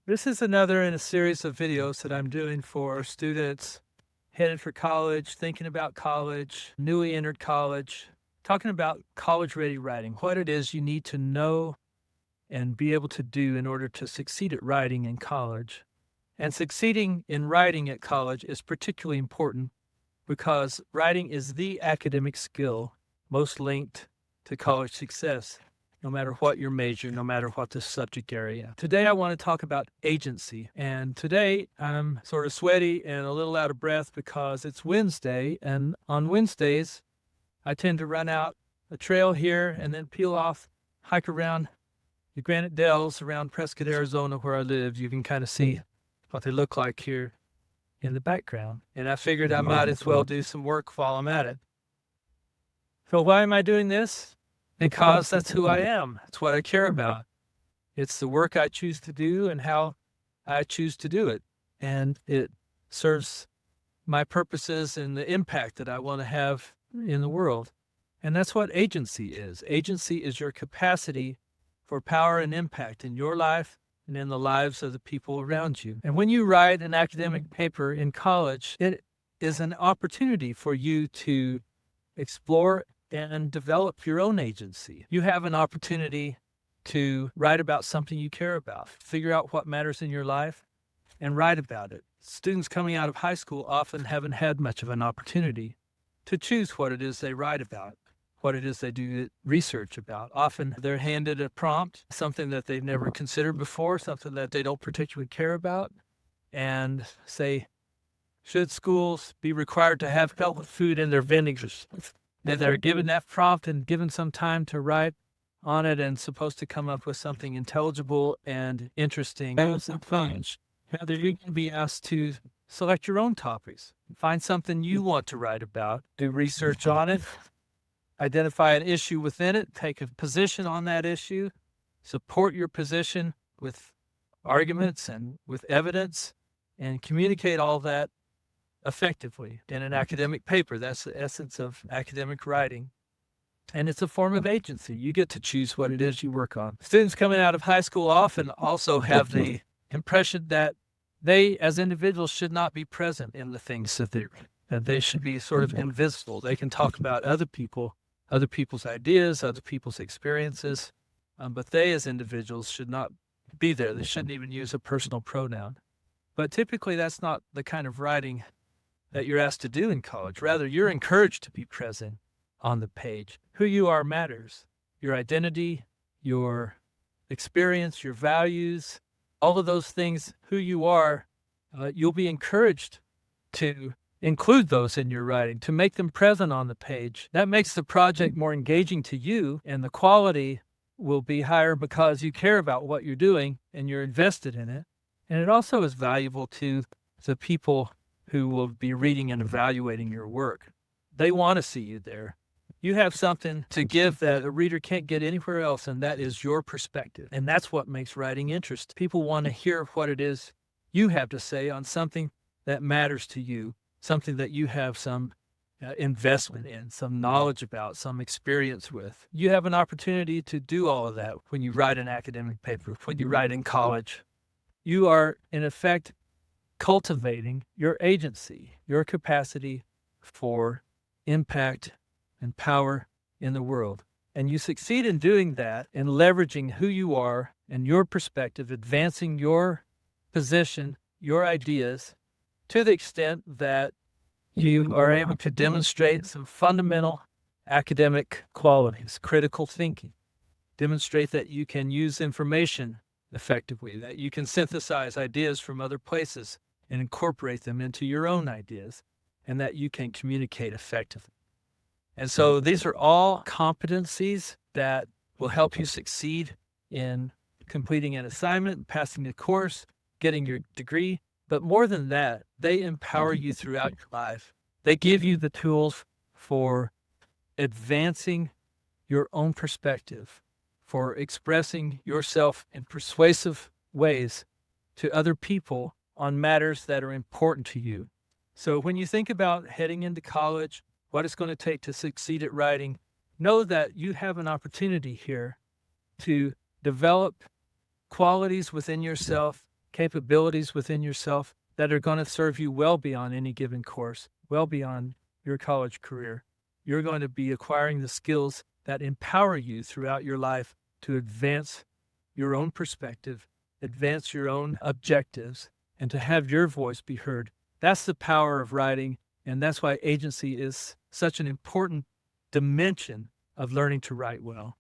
This is another in a series of videos that I'm doing for students headed for college, thinking about college, newly entered college, talking about college-ready writing, what it is you need to know and be able to do in order to succeed at writing in college. And succeeding in writing at college is particularly important because writing is the academic skill most linked to college success, no matter what your major, no matter what the subject area. Today, I want to talk about agency. And today, I'm sort of sweaty and a little out of breath because it's Wednesday. And on Wednesdays, I tend to run out a trail here and then peel off, hike around the Granite Dells around Prescott, Arizona, where I live. You can kind of see what they look like here in the background. And I figured I might as well do some work while I'm at it. So why am I doing this? Because that's who I am. It's what I care about. It's the work I choose to do and how I choose to do it. And it serves my purposes and the impact that I want to have in the world. And that's what agency is. Agency is your capacity for power and impact in your life and in the lives of the people around you. And when you write an academic paper in college, it is an opportunity for you to explore and develop your own agency. You have an opportunity to write about something you care about, figure out what matters in your life, and write about it. Students coming out of high school often haven't had much of an opportunity to choose what it is they write about, what it is they do research about. Often they're handed a prompt, something that they've never considered before, something that they don't particularly care about, and say, should schools be required to have healthy food in their vending machines? And they're given that prompt and given some time to write on it and supposed to come up with something intelligible and interesting. Rather, you can be asked to select your own topics, find something you want to write about, do research on it, identify an issue within it, take a position on that issue, support your position with arguments and with evidence, and communicate all that effectively in an academic paper. That's the essence of academic writing. And it's a form of agency. You get to choose what it is you work on. Students coming out of high school often also have the impression that they, as individuals, should not be present in the things that they should be sort of invisible. They can talk about other people, other people's ideas, other people's experiences, but they, as individuals, should not be there. They shouldn't even use a personal pronoun. But typically, that's not the kind of writing that you're asked to do in college. Rather, you're encouraged to be present on the page. Who you are matters. Your identity, your experience, your values, all of those things, who you are, you'll be encouraged to include those in your writing, to make them present on the page. That makes the project more engaging to you, and the quality will be higher because you care about what you're doing and you're invested in it. And it also is valuable to the people who will be reading and evaluating your work. They want to see you there. You have something to give that a reader can't get anywhere else, and that is your perspective. And that's what makes writing interesting. People want to hear what it is you have to say on something that matters to you, something that you have some investment in, some knowledge about, some experience with. You have an opportunity to do all of that when you write an academic paper, when you write in college. You are, in effect, cultivating your agency, your capacity for impact and power in the world. And you succeed in doing that and leveraging who you are and your perspective, advancing your position, your ideas, to the extent that you are able to demonstrate some fundamental academic qualities, critical thinking, demonstrate that you can use information effectively, that you can synthesize ideas from other places and incorporate them into your own ideas, and that you can communicate effectively. And so these are all competencies that will help you succeed in completing an assignment, passing the course, getting your degree. But more than that, they empower you throughout your life. They give you the tools for advancing your own perspective, for expressing yourself in persuasive ways to other people on matters that are important to you. So when you think about heading into college, what it's going to take to succeed at writing, know that you have an opportunity here to develop qualities within yourself, capabilities within yourself that are going to serve you well beyond any given course, well beyond your college career. You're going to be acquiring the skills that empower you throughout your life to advance your own perspective, advance your own objectives, and to have your voice be heard. That's the power of writing, and that's why agency is such an important dimension of learning to write well.